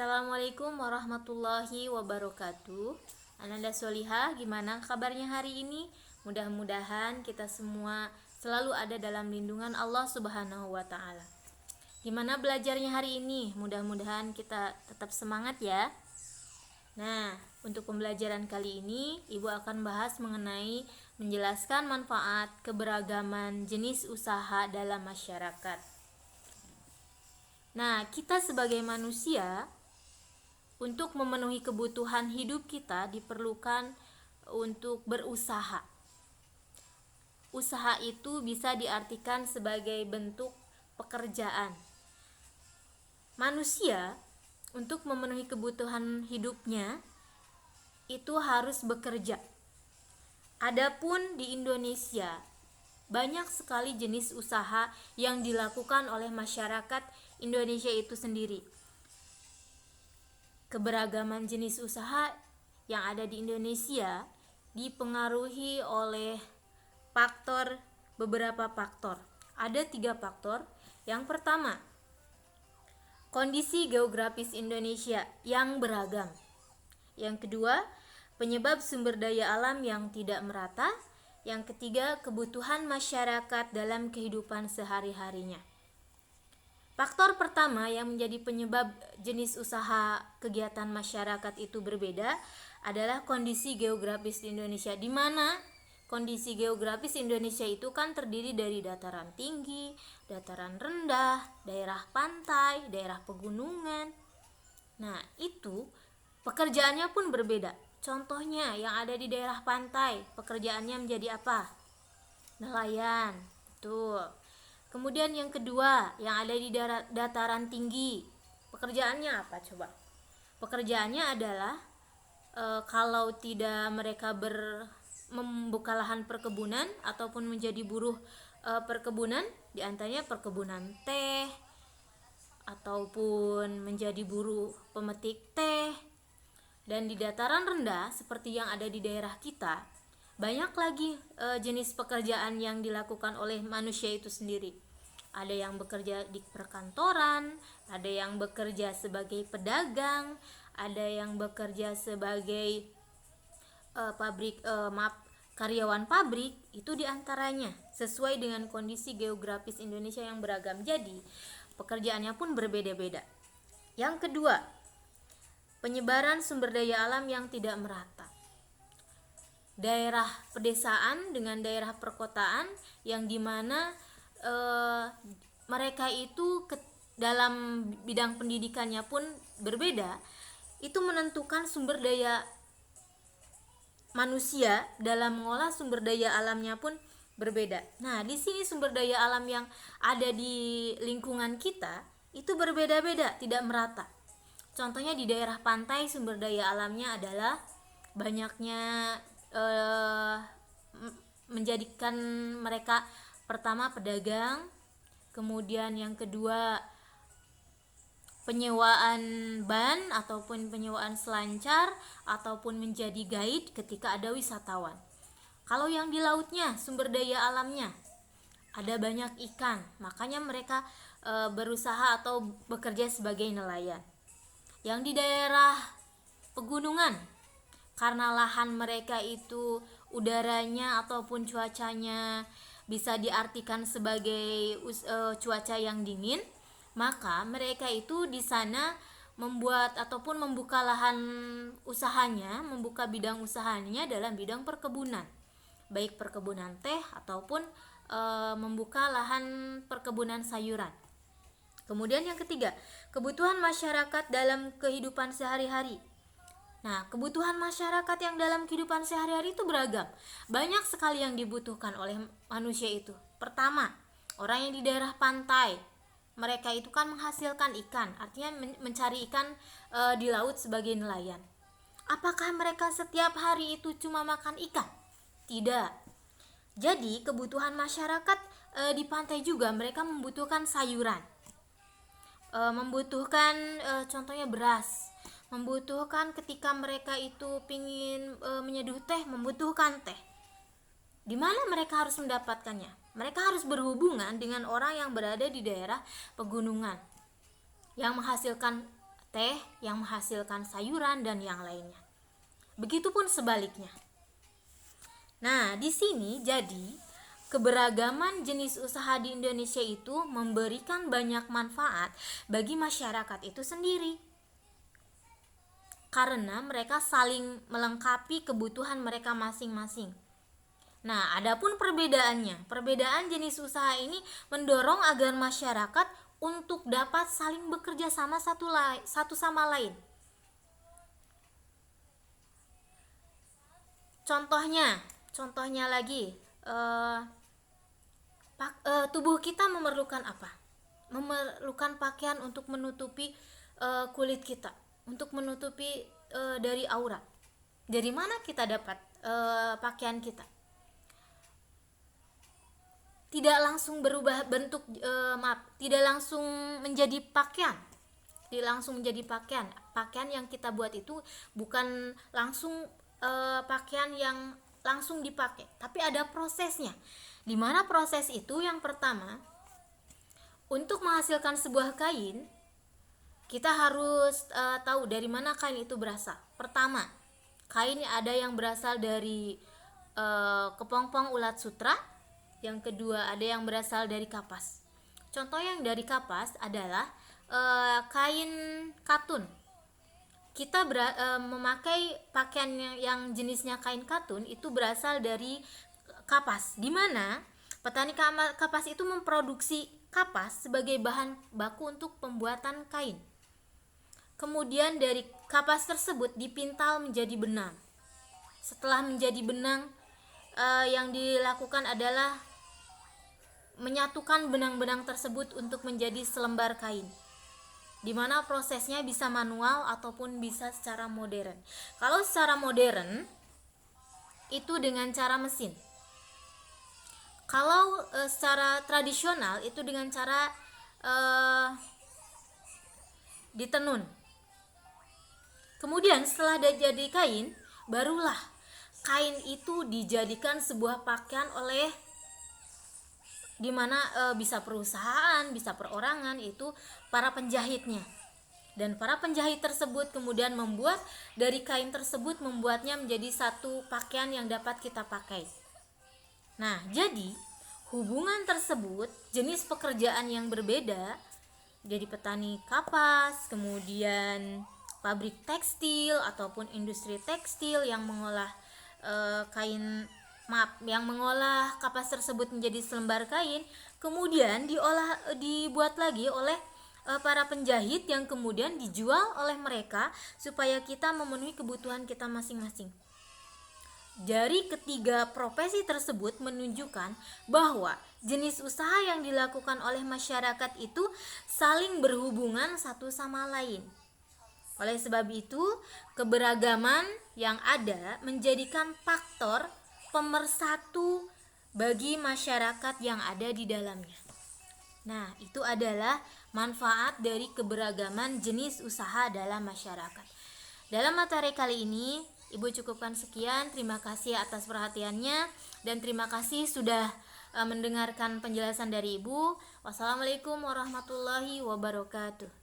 Assalamualaikum warahmatullahi wabarakatuh. Ananda Solihah, gimana kabarnya hari ini? Mudah-mudahan kita semua selalu ada dalam lindungan Allah Subhanahu wa Ta'ala. Gimana belajarnya hari ini? Mudah-mudahan kita tetap semangat ya. Nah, untuk pembelajaran kali ini, Ibu akan bahas mengenai menjelaskan manfaat keberagaman jenis usaha dalam masyarakat. Nah, kita sebagai manusia, untuk memenuhi kebutuhan hidup kita diperlukan untuk berusaha. Usaha itu bisa diartikan sebagai bentuk pekerjaan. Manusia, untuk memenuhi kebutuhan hidupnya, itu harus bekerja. Adapun di Indonesia, banyak sekali jenis usaha yang dilakukan oleh masyarakat Indonesia itu sendiri. Keberagaman jenis usaha yang ada di Indonesia dipengaruhi oleh beberapa faktor. Ada 3 faktor. Yang pertama, kondisi geografis Indonesia yang beragam. Yang kedua, penyebab sumber daya alam yang tidak merata. Yang ketiga, kebutuhan masyarakat dalam kehidupan sehari-harinya. Faktor pertama yang menjadi penyebab jenis usaha kegiatan masyarakat itu berbeda adalah kondisi geografis di Indonesia, di mana kondisi geografis Indonesia itu kan terdiri dari dataran tinggi, dataran rendah, daerah pantai, daerah pegunungan. Nah, itu pekerjaannya pun berbeda. Contohnya yang ada di daerah pantai, pekerjaannya menjadi apa? Nelayan. Betul. Kemudian yang kedua, yang ada di dataran tinggi, pekerjaannya apa coba? Pekerjaannya adalah kalau tidak mereka membuka lahan perkebunan ataupun menjadi buruh perkebunan, diantaranya perkebunan teh ataupun menjadi buruh pemetik teh. Dan di dataran rendah seperti yang ada di daerah kita, banyak lagi jenis pekerjaan yang dilakukan oleh manusia itu sendiri. Ada yang bekerja di perkantoran, ada yang bekerja sebagai pedagang, ada yang bekerja sebagai karyawan pabrik. Itu diantaranya sesuai dengan kondisi geografis Indonesia yang beragam. Jadi pekerjaannya pun berbeda-beda. Yang kedua, penyebaran sumber daya alam yang tidak merata. Daerah pedesaan dengan daerah perkotaan yang dimana mereka itu dalam bidang pendidikannya pun berbeda, itu menentukan sumber daya manusia dalam mengolah sumber daya alamnya pun berbeda. Nah, di sini sumber daya alam yang ada di lingkungan kita itu berbeda-beda, tidak merata. Contohnya di daerah pantai sumber daya alamnya adalah banyaknya menjadikan mereka pertama pedagang, kemudian yang kedua penyewaan ban ataupun penyewaan selancar ataupun menjadi guide ketika ada wisatawan. Kalau yang di lautnya sumber daya alamnya ada banyak ikan, makanya mereka berusaha atau bekerja sebagai nelayan. Yang di daerah pegunungan, karena lahan mereka itu udaranya ataupun cuacanya bisa diartikan sebagai cuaca yang dingin, maka mereka itu di sana membuat ataupun membuka lahan usahanya, membuka bidang usahanya dalam bidang perkebunan, baik perkebunan teh ataupun membuka lahan perkebunan sayuran. Kemudian yang ketiga, kebutuhan masyarakat dalam kehidupan sehari-hari. Nah, kebutuhan masyarakat yang dalam kehidupan sehari-hari itu beragam. Banyak sekali yang dibutuhkan oleh manusia itu. Pertama, orang yang di daerah pantai, mereka itu kan menghasilkan ikan, artinya mencari ikan di laut sebagai nelayan. Apakah mereka setiap hari itu cuma makan ikan? Tidak. Jadi, kebutuhan masyarakat di pantai juga mereka membutuhkan sayuran. Membutuhkan contohnya beras, membutuhkan ketika mereka itu ingin menyeduh teh, membutuhkan teh. Di mana mereka harus mendapatkannya? Mereka harus berhubungan dengan orang yang berada di daerah pegunungan yang menghasilkan teh yang menghasilkan sayuran dan yang lainnya. Begitupun sebaliknya. Nah, di sini jadi keberagaman jenis usaha di Indonesia itu memberikan banyak manfaat bagi masyarakat itu sendiri. Karena mereka saling melengkapi kebutuhan mereka masing-masing. Nah, adapun perbedaannya, perbedaan jenis usaha ini mendorong agar masyarakat untuk dapat saling bekerja sama satu sama lain. Contohnya lagi, tubuh kita memerlukan apa? Memerlukan pakaian untuk menutupi kulit kita, untuk menutupi dari aurat. Dari mana kita dapat pakaian kita? Tidak langsung berubah bentuk, tidak langsung menjadi pakaian. Tidak langsung menjadi pakaian. Pakaian yang kita buat itu bukan langsung pakaian yang langsung dipakai, tapi ada prosesnya. Di mana proses itu yang pertama, untuk menghasilkan sebuah kain, kita harus tahu dari mana kain itu berasal. Pertama, kain ada yang berasal dari kepompong ulat sutra. Yang kedua, ada yang berasal dari kapas. Contoh yang dari kapas adalah kain katun. Kita memakai pakaian yang jenisnya kain katun itu berasal dari kapas, di mana petani kapas itu memproduksi kapas sebagai bahan baku untuk pembuatan kain. Kemudian dari kapas tersebut dipintal menjadi benang. Setelah menjadi benang, yang dilakukan adalah menyatukan benang-benang tersebut untuk menjadi selembar kain, di mana prosesnya bisa manual ataupun bisa secara modern. Kalau secara modern itu dengan cara mesin. Kalau secara tradisional itu dengan cara ditenun. Kemudian setelah jadi kain, barulah kain itu dijadikan sebuah pakaian oleh, dimana bisa perusahaan, bisa perorangan, itu para penjahitnya. Dan para penjahit tersebut kemudian membuat dari kain tersebut, membuatnya menjadi satu pakaian yang dapat kita pakai. Nah, jadi hubungan tersebut, jenis pekerjaan yang berbeda, jadi petani kapas, kemudian pabrik tekstil ataupun industri tekstil yang mengolah yang mengolah kapas tersebut menjadi selembar kain, kemudian dibuat lagi oleh para penjahit yang kemudian dijual oleh mereka supaya kita memenuhi kebutuhan kita masing-masing. Dari ketiga profesi tersebut menunjukkan bahwa jenis usaha yang dilakukan oleh masyarakat itu saling berhubungan satu sama lain. Oleh sebab itu, keberagaman yang ada menjadikan faktor pemersatu bagi masyarakat yang ada di dalamnya. Nah, itu adalah manfaat dari keberagaman jenis usaha dalam masyarakat. Dalam materi kali ini, Ibu cukupkan sekian. Terima kasih atas perhatiannya dan terima kasih sudah mendengarkan penjelasan dari Ibu. Wassalamualaikum warahmatullahi wabarakatuh.